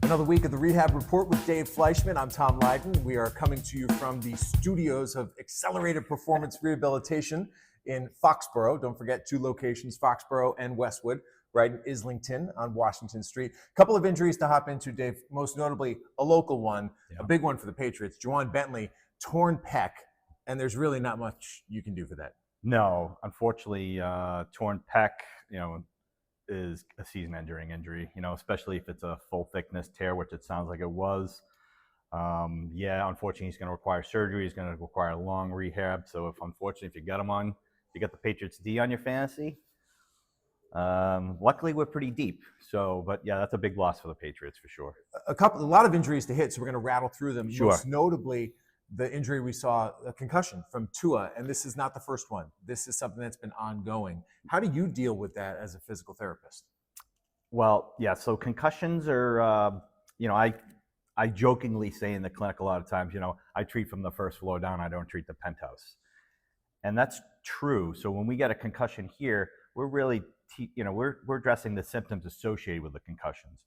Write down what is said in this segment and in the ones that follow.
Another week of the Rehab Report with Dave Fleischman. I'm Tom Leyden. We are coming to you from the studios of Accelerated Performance Rehabilitation in Foxborough. Don't forget, two locations, Foxborough and Westwood, right in Islington on Washington Street. A couple of injuries to hop into, Dave, most notably a local one, a big one for the Patriots. Bentley, torn pec, and there's really not much you can do for that. No, unfortunately, torn pec, is a season-ending injury, especially if it's a full thickness tear, which it sounds like it was. Unfortunately, he's going to require surgery. He's going to require a long rehab. So if you got him on, you got the Patriots D on your fantasy. Luckily, we're pretty deep. But that's a big loss for the Patriots for sure. A lot of injuries to hit, so we're going to rattle through them. Sure. Most notably, the injury we saw, a concussion from Tua, and this is not the first one. This is something that's been ongoing. How do you deal with that as a physical therapist? Well, so concussions are, I jokingly say in the clinic a lot of times, I treat from the first floor down, I don't treat the penthouse. And that's true. So when we get a concussion here, we're really, we're addressing the symptoms associated with the concussions.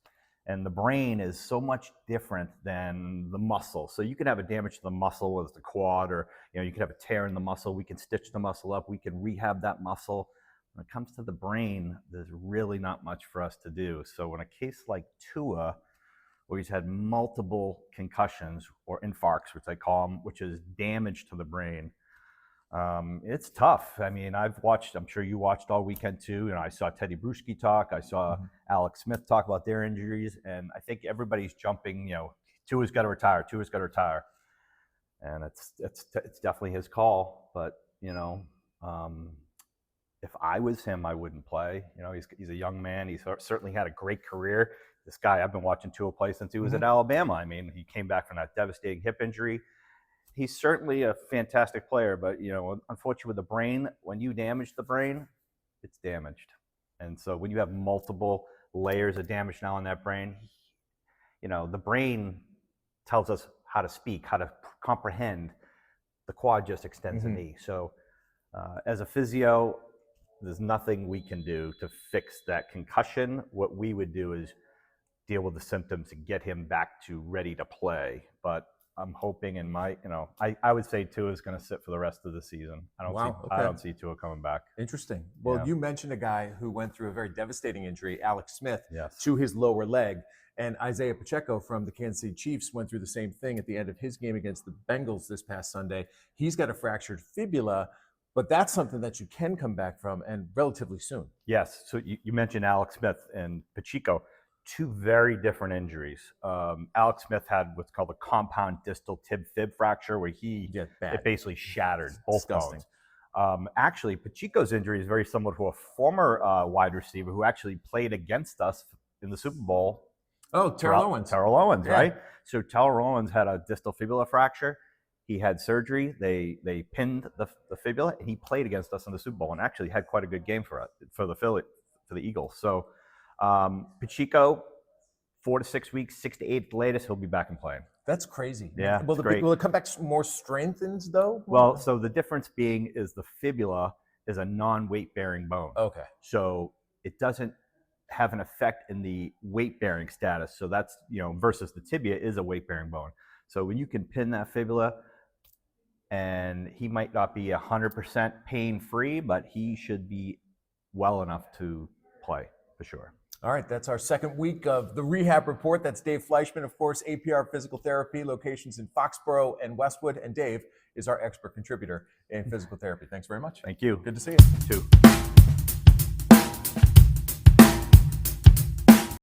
And the brain is so much different than the muscle. So you could have a damage to the muscle, whether it's the quad, or you could have a tear in the muscle. We can stitch the muscle up. We can rehab that muscle. When it comes to the brain, there's really not much for us to do. So in a case like Tua, where he's had multiple concussions or infarcts, which I call them, which is damage to the brain, it's tough. I mean, I'm sure you watched all weekend too. I saw Teddy Bruschi talk. I saw Alex Smith talk about their injuries. And I think everybody's jumping, Tua's got to retire. Tua's got to retire. And it's definitely his call. But, if I was him, I wouldn't play. He's a young man. He's certainly had a great career. This guy, I've been watching Tua play since he was at Alabama. I mean, he came back from that devastating hip injury. He's certainly a fantastic player, but, unfortunately with the brain, when you damage the brain, it's damaged. And so when you have multiple layers of damage now in that brain, the brain tells us how to speak, how to comprehend. The quad just extends the knee. So as a physio, there's nothing we can do to fix that concussion. What we would do is deal with the symptoms and get him back to ready to play. But I'm hoping I would say Tua is going to sit for the rest of the season. I don't see Tua coming back. Interesting. Well, you mentioned a guy who went through a very devastating injury, Alex Smith, Yes. to his lower leg. And Isiah Pacheco from the Kansas City Chiefs went through the same thing at the end of his game against the Bengals this past Sunday. He's got a fractured fibula, but that's something that you can come back from, and relatively soon. Yes. So you mentioned Alex Smith and Pacheco. Two very different injuries. Alex Smith had what's called a compound distal tib-fib fracture, where it basically shattered both bones. Actually, Pacheco's injury is very similar to a former wide receiver who actually played against us in the Super Bowl. Oh, Terrell Owens. Terrell Owens, right? So Terrell Owens had a distal fibula fracture. He had surgery. They pinned the fibula, and he played against us in the Super Bowl, and actually had quite a good game for the Eagles. So Pacheco, 4 to 6 weeks, 6 to 8 at the latest, he'll be back and playing. That's crazy. Yeah, will it come back more strengthened though? Well, so the difference being is the fibula is a non-weight bearing bone. Okay. So it doesn't have an effect in the weight bearing status. So that's, versus the tibia is a weight bearing bone. So when you can pin that fibula, and he might not be 100% pain free, but he should be well enough to play for sure. All right, that's our second week of the Rehab Report. That's Dave Fleischman, of course, APR Physical Therapy, locations in Foxborough and Westwood. And Dave is our expert contributor in physical therapy. Thanks very much. Thank you. Good to see you. You too.